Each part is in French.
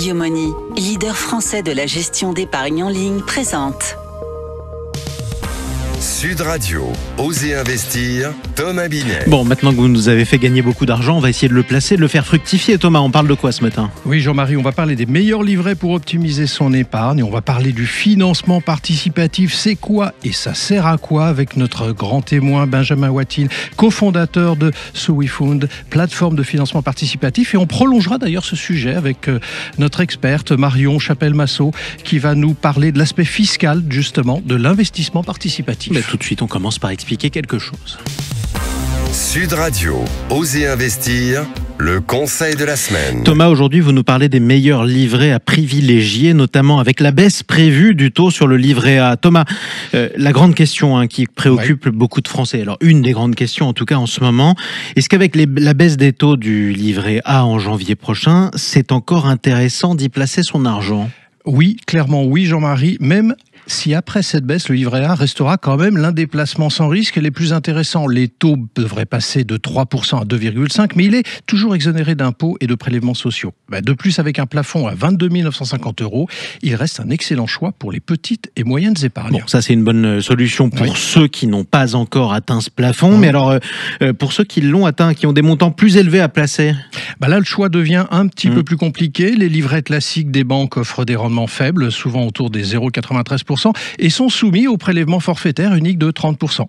Radio Money, leader français de la gestion d'épargne en ligne, présente Sud Radio, Osez investir, Thomas Binet. Bon, maintenant que vous nous avez fait gagner beaucoup d'argent, on va essayer de le placer, de le faire fructifier. Thomas, on parle de quoi ce matin ? Oui, Jean-Marie, on va parler des meilleurs livrets pour optimiser son épargne. On va parler du financement participatif. C'est quoi et ça sert à quoi avec notre grand témoin Benjamin Watine, cofondateur de SoWeFund, plateforme de financement participatif. Et on prolongera d'ailleurs ce sujet avec notre experte Marion Chapelle-Massot qui va nous parler de l'aspect fiscal, justement, de l'investissement participatif. Mais tout de suite, on commence par expliquer quelque chose. Sud Radio, Osez investir, le conseil de la semaine. Thomas, aujourd'hui, vous nous parlez des meilleurs livrets à privilégier, notamment avec la baisse prévue du taux sur le livret A. Thomas, la grande question qui préoccupe beaucoup de Français, alors une des grandes questions en tout cas en ce moment, est-ce qu'avec la baisse des taux du livret A en janvier prochain, c'est encore intéressant d'y placer son argent ? Oui, clairement oui, Jean-Marie, même si après cette baisse, le livret A restera quand même l'un des placements sans risque les plus intéressants. Les taux devraient passer de 3% à 2,5%, mais il est toujours exonéré d'impôts et de prélèvements sociaux. De plus, avec un plafond à 22 950 €, il reste un excellent choix pour les petites et moyennes épargnes. Bon, ça c'est une bonne solution pour ceux qui n'ont pas encore atteint ce plafond, mais alors pour ceux qui l'ont atteint, qui ont des montants plus élevés à placer ? Là, le choix devient un petit peu plus compliqué. Les livrets classiques des banques offrent des rendements faibles, souvent autour des 0,93%, et sont soumis au prélèvement forfaitaire unique de 30%.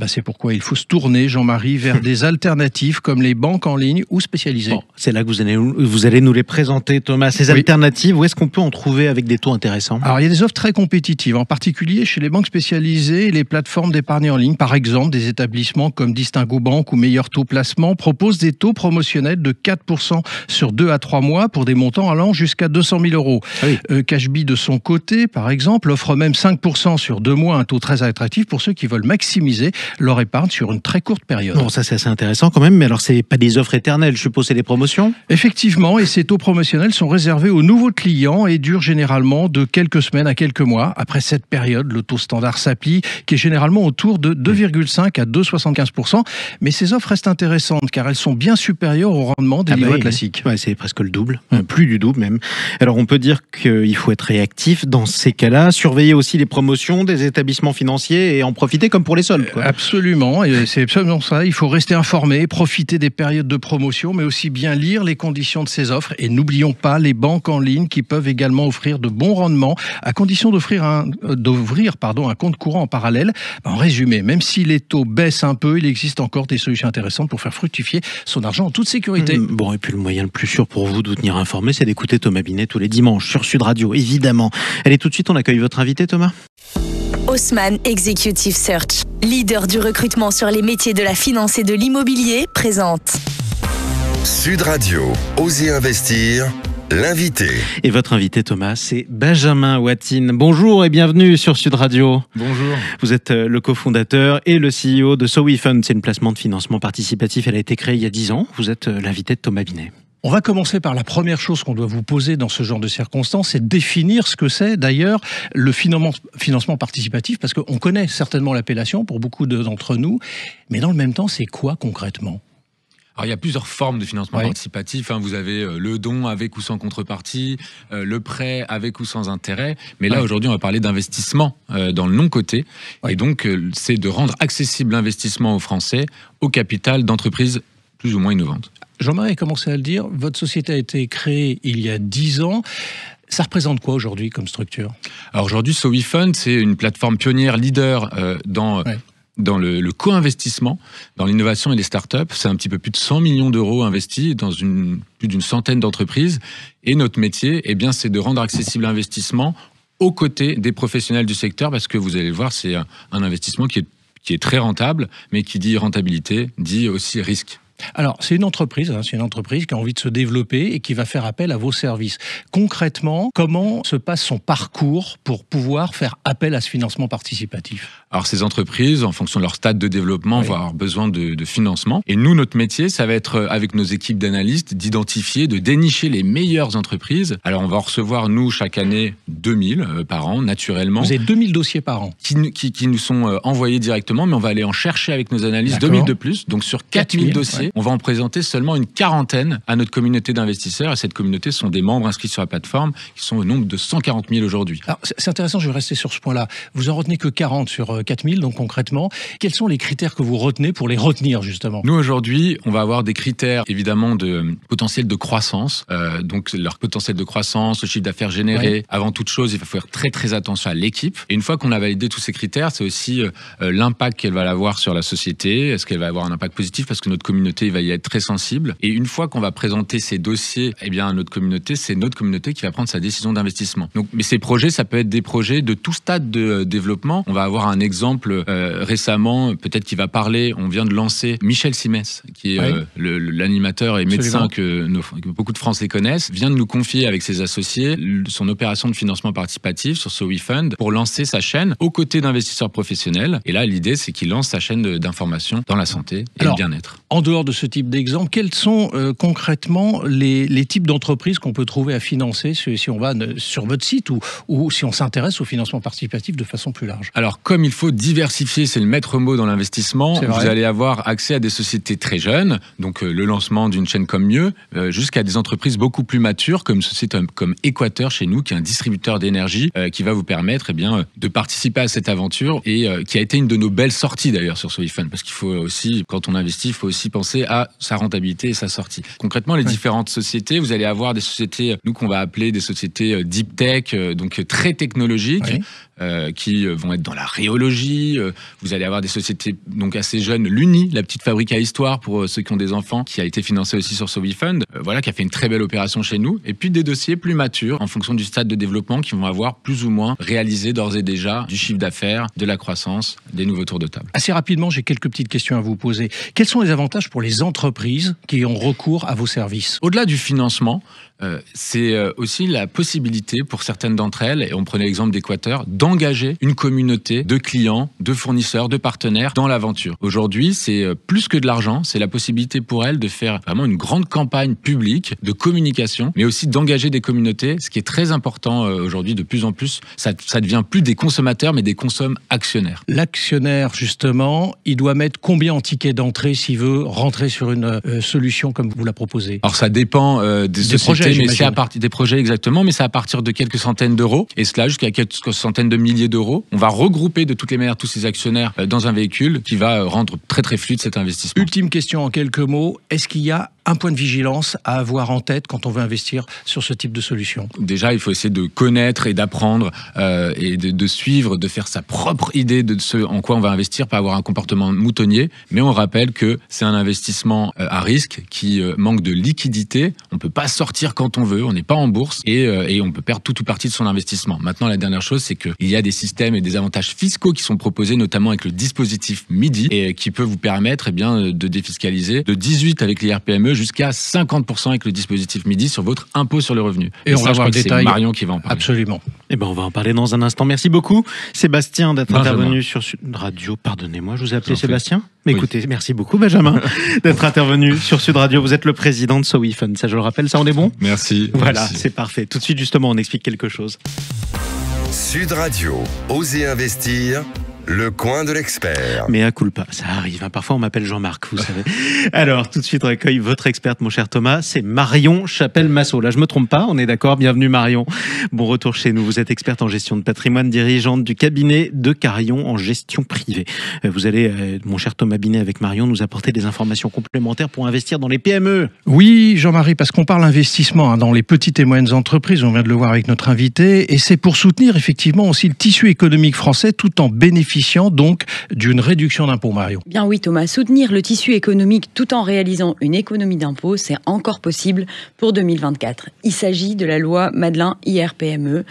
C'est pourquoi il faut se tourner, Jean-Marie, vers des alternatives comme les banques en ligne ou spécialisées. Bon, c'est là que vous allez nous les présenter, Thomas. Ces alternatives, où est-ce qu'on peut en trouver avec des taux intéressants ? Alors, il y a des offres très compétitives, en particulier chez les banques spécialisées et les plateformes d'épargne en ligne. Par exemple, des établissements comme Distingo Banque ou Meilleur Taux Placement proposent des taux promotionnels de 4% sur 2 à 3 mois pour des montants allant jusqu'à 200 000 €. Cashbee, de son côté, par exemple, offre même 5% sur 2 mois, un taux très attractif pour ceux qui veulent maximiser leur épargne sur une très courte période. Bon, ça c'est assez intéressant quand même, mais alors c'est pas des offres éternelles, je suppose, c'est des promotions ? Effectivement, et ces taux promotionnels sont réservés aux nouveaux clients et durent généralement de quelques semaines à quelques mois. Après cette période, le taux standard s'applique, qui est généralement autour de 2,5 à 2,75%. Mais ces offres restent intéressantes car elles sont bien supérieures au rendement des livrets classiques. Ouais, c'est presque le double, plus du double même. Alors on peut dire qu'il faut être réactif dans ces cas-là, surveiller aussi les promotions des établissements financiers et en profiter comme pour les soldes, quoi. Absolument, et c'est absolument ça. Il faut rester informé, profiter des périodes de promotion, mais aussi bien lire les conditions de ces offres. Et n'oublions pas les banques en ligne qui peuvent également offrir de bons rendements, à condition d'ouvrir un compte courant en parallèle. En résumé, même si les taux baissent un peu, il existe encore des solutions intéressantes pour faire fructifier son argent en toute sécurité. Bon, et puis le moyen le plus sûr pour vous de vous tenir informé, c'est d'écouter Thomas Binet tous les dimanches sur Sud Radio, évidemment. Allez, tout de suite, on accueille votre invité, Thomas. Haussmann Executive Search, leader du recrutement sur les métiers de la finance et de l'immobilier, présente Sud Radio, Osez investir, l'invité. Et votre invité, Thomas, c'est Benjamin Watine. Bonjour et bienvenue sur Sud Radio. Bonjour. Vous êtes le cofondateur et le CEO de SoWeFund. C'est une placement de financement participatif. Elle a été créée il y a 10 ans. Vous êtes l'invité de Thomas Binet. On va commencer par la première chose qu'on doit vous poser dans ce genre de circonstances, c'est définir ce que c'est d'ailleurs le financement participatif, parce qu'on connaît certainement l'appellation pour beaucoup d'entre nous, mais dans le même temps, c'est quoi concrètement ? Alors, il y a plusieurs formes de financement participatif. Vous avez le don avec ou sans contrepartie, le prêt avec ou sans intérêt. Mais là, aujourd'hui, on va parler d'investissement dans le non-coté. Et donc, c'est de rendre accessible l'investissement aux Français au capital d'entreprises plus ou moins innovantes. Jean-Marie a commencé à le dire, votre société a été créée il y a 10 ans. Ça représente quoi aujourd'hui comme structure ? Alors aujourd'hui, SoWeFund, c'est une plateforme pionnière leader dans le co-investissement, dans l'innovation et les startups. C'est un petit peu plus de 100 millions d'euros investis dans plus d'une centaine d'entreprises. Et notre métier, c'est de rendre accessible l'investissement aux côtés des professionnels du secteur, parce que vous allez le voir, c'est un investissement qui est très rentable, mais qui dit rentabilité, dit aussi risque. Alors, c'est une entreprise qui a envie de se développer et qui va faire appel à vos services. Concrètement, comment se passe son parcours pour pouvoir faire appel à ce financement participatif ? Alors, ces entreprises, en fonction de leur stade de développement, vont avoir besoin de financement. Et nous, notre métier, ça va être, avec nos équipes d'analystes, d'identifier, de dénicher les meilleures entreprises. Alors, on va en recevoir, nous, chaque année, 2000 par an, naturellement. Vous avez 2000 dossiers par an qui nous sont envoyés directement, mais on va aller en chercher avec nos analystes 2000 de plus, donc sur 4000 dossiers. on va en présenter seulement une quarantaine à notre communauté d'investisseurs. Et cette communauté sont des membres inscrits sur la plateforme qui sont au nombre de 140 000 aujourd'hui. Alors, c'est intéressant, je vais rester sur ce point-là. Vous en retenez que 40 sur 4 000, donc concrètement. Quels sont les critères que vous retenez pour les retenir, justement? Nous, aujourd'hui, on va avoir des critères, évidemment, de potentiel de croissance. Donc, leur potentiel de croissance, le chiffre d'affaires généré. Oui. Avant toute chose, il faut faire très, très attention à l'équipe. Et une fois qu'on a validé tous ces critères, c'est aussi l'impact qu'elle va avoir sur la société. Est-ce qu'elle va avoir un impact positif? Parce que notre communauté va y être très sensible. Et une fois qu'on va présenter ces dossiers, eh bien, à notre communauté, c'est notre communauté qui va prendre sa décision d'investissement. Donc, mais ces projets, ça peut être des projets de tout stade de développement. On va avoir un exemple récemment, peut-être qui va parler. On vient de lancer Michel Simès, qui est l'animateur et médecin que beaucoup de Français connaissent, vient de nous confier avec ses associés son opération de financement participatif sur So WeFund pour lancer sa chaîne aux côtés d'investisseurs professionnels. Et là, l'idée, c'est qu'il lance sa chaîne d'information dans la santé et le bien-être. En dehors de ce type d'exemple, quels sont concrètement les types d'entreprises qu'on peut trouver à financer si on va sur votre site ou si on s'intéresse au financement participatif de façon plus large? Alors, comme il faut diversifier, c'est le maître mot dans l'investissement, vous allez avoir accès à des sociétés très jeunes, donc le lancement d'une chaîne comme Mieux, jusqu'à des entreprises beaucoup plus matures, comme une société comme Équateur chez nous, qui est un distributeur d'énergie, qui va vous permettre de participer à cette aventure et qui a été une de nos belles sorties d'ailleurs sur So WeFund, parce qu'il faut aussi, quand on investit, il faut aussi penser à sa rentabilité et sa sortie. Concrètement, les différentes sociétés, vous allez avoir des sociétés, nous qu'on va appeler des sociétés deep tech, donc très technologiques, qui vont être dans la rhéologie. Vous allez avoir des sociétés donc assez jeunes, l'Uni, la petite fabrique à histoire pour ceux qui ont des enfants, qui a été financée aussi sur So WeFund, qui a fait une très belle opération chez nous. Et puis des dossiers plus matures en fonction du stade de développement qui vont avoir plus ou moins réalisé d'ores et déjà du chiffre d'affaires, de la croissance, des nouveaux tours de table. Assez rapidement, j'ai quelques petites questions à vous poser. Quels sont les avantages pour les entreprises qui ont recours à vos services? Au-delà du financement, c'est aussi la possibilité pour certaines d'entre elles, et on prenait l'exemple d'Équateur, d'engager une communauté de clients, de fournisseurs, de partenaires dans l'aventure. Aujourd'hui, c'est plus que de l'argent, c'est la possibilité pour elles de faire vraiment une grande campagne publique de communication, mais aussi d'engager des communautés, ce qui est très important aujourd'hui de plus en plus. Ça devient plus des consommateurs, mais des actionnaires. L'actionnaire, justement, il doit mettre combien en ticket d'entrée s'il veut rentrer sur une solution comme vous la proposez? Alors ça dépend des projets. Mais c'est à partir des projets exactement, mais c'est à partir de quelques centaines d'euros, et cela jusqu'à quelques centaines de milliers d'euros. On va regrouper de toutes les manières tous ces actionnaires dans un véhicule qui va rendre très très fluide cet investissement. Ultime question en quelques mots, est-ce qu'il y a un point de vigilance à avoir en tête quand on veut investir sur ce type de solution? Déjà, il faut essayer de connaître et d'apprendre et de suivre, de faire sa propre idée de ce en quoi on va investir, pas avoir un comportement moutonnier. Mais on rappelle que c'est un investissement à risque qui manque de liquidité. On peut pas sortir quand on veut, on n'est pas en bourse et on peut perdre tout ou partie de son investissement. Maintenant, la dernière chose, c'est qu'il y a des systèmes et des avantages fiscaux qui sont proposés, notamment avec le dispositif MIDI, et qui peut vous permettre de défiscaliser de 18 avec l'IR-PME jusqu'à 50% avec le dispositif MIDI sur votre impôt sur le revenu. Et on va voir le détail. C'est Marion qui va en parler. Absolument. Eh ben, on va en parler dans un instant. Merci beaucoup, Sébastien, d'être intervenu sur Sud Radio. Pardonnez-moi, je vous ai appelé Sébastien. Mais écoutez, merci beaucoup, Benjamin, d'être intervenu sur Sud Radio. Vous êtes le président de So WeFund. Ça, je le rappelle, ça, on est bon? Merci. Voilà, c'est parfait. Tout de suite, justement, on explique quelque chose. Sud Radio, osez investir. Le coin de l'expert. Mais à culpa, ça arrive. Parfois, on m'appelle Jean-Marc, vous savez. Alors, tout de suite, on accueille votre experte, mon cher Thomas. C'est Marion Chapelle-Massot. Là, je me trompe pas, on est d'accord. Bienvenue, Marion. Bon retour chez nous. Vous êtes experte en gestion de patrimoine, dirigeante du cabinet de Carillon en gestion privée. Vous allez, mon cher Thomas Binet, avec Marion, nous apporter des informations complémentaires pour investir dans les PME. Oui, Jean-Marie, parce qu'on parle investissement dans les petites et moyennes entreprises. On vient de le voir avec notre invité. Et c'est pour soutenir effectivement aussi le tissu économique français tout en bénéficiant donc d'une réduction d'impôts, Marion. Bien oui Thomas, soutenir le tissu économique tout en réalisant une économie d'impôts, c'est encore possible pour 2024. Il s'agit de la loi Madelin IR-PME,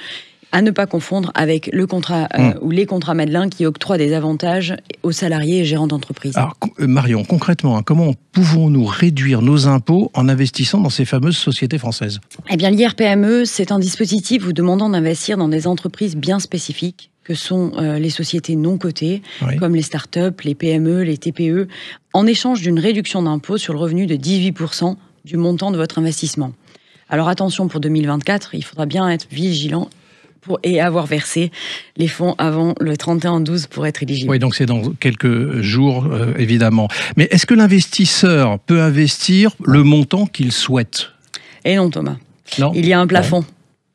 à ne pas confondre avec le contrat ou les contrats Madelin qui octroient des avantages aux salariés et gérants d'entreprise. Alors Marion, concrètement, comment pouvons-nous réduire nos impôts en investissant dans ces fameuses sociétés françaises? Eh bien l'IR-PME, c'est un dispositif vous demandant d'investir dans des entreprises bien spécifiques, que sont les sociétés non cotées, comme les startups, les PME, les TPE, en échange d'une réduction d'impôt sur le revenu de 18% du montant de votre investissement. Alors attention, pour 2024, il faudra bien être vigilant et avoir versé les fonds avant le 31/12 pour être éligible. Oui, donc c'est dans quelques jours, évidemment. Mais est-ce que l'investisseur peut investir le montant qu'il souhaite ? Et non, Thomas. Non. Il y a un plafond.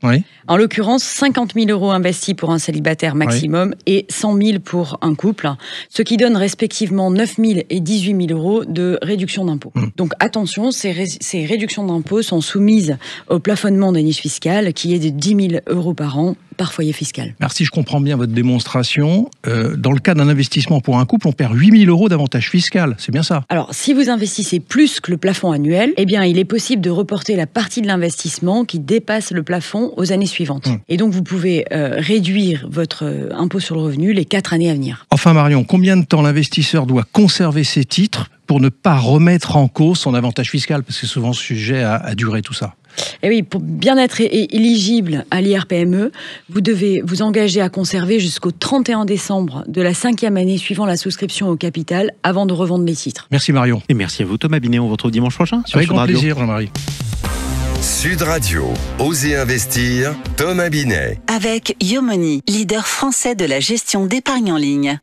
Oui. En l'occurrence, 50 000 euros investis pour un célibataire maximum et 100 000 pour un couple, ce qui donne respectivement 9 000 et 18 000 euros de réduction d'impôt. Donc attention, ces réductions d'impôt sont soumises au plafonnement des niches fiscales qui est de 10 000 euros par an par foyer fiscal. Alors si je comprends bien votre démonstration, dans le cas d'un investissement pour un couple, on perd 8 000 euros d'avantage fiscal, c'est bien ça ? Alors si vous investissez plus que le plafond annuel, eh bien il est possible de reporter la partie de l'investissement qui dépasse le plafond aux années suivantes. Et donc vous pouvez réduire votre impôt sur le revenu les 4 années à venir. Enfin Marion, combien de temps l'investisseur doit conserver ses titres pour ne pas remettre en cause son avantage fiscal ? Parce que c'est souvent sujet à durer tout ça. Et oui, pour bien être éligible à l'IR-PME, vous devez vous engager à conserver jusqu'au 31 décembre de la 5e année suivant la souscription au capital avant de revendre les titres. Merci Marion. Et merci à vous Thomas Binet, on vous retrouve dimanche prochain sur Avec Sud grand Radio. plaisir Jean-Marie. Sud Radio, Osez investir, Thomas Binet. Avec Yomoni, leader français de la gestion d'épargne en ligne.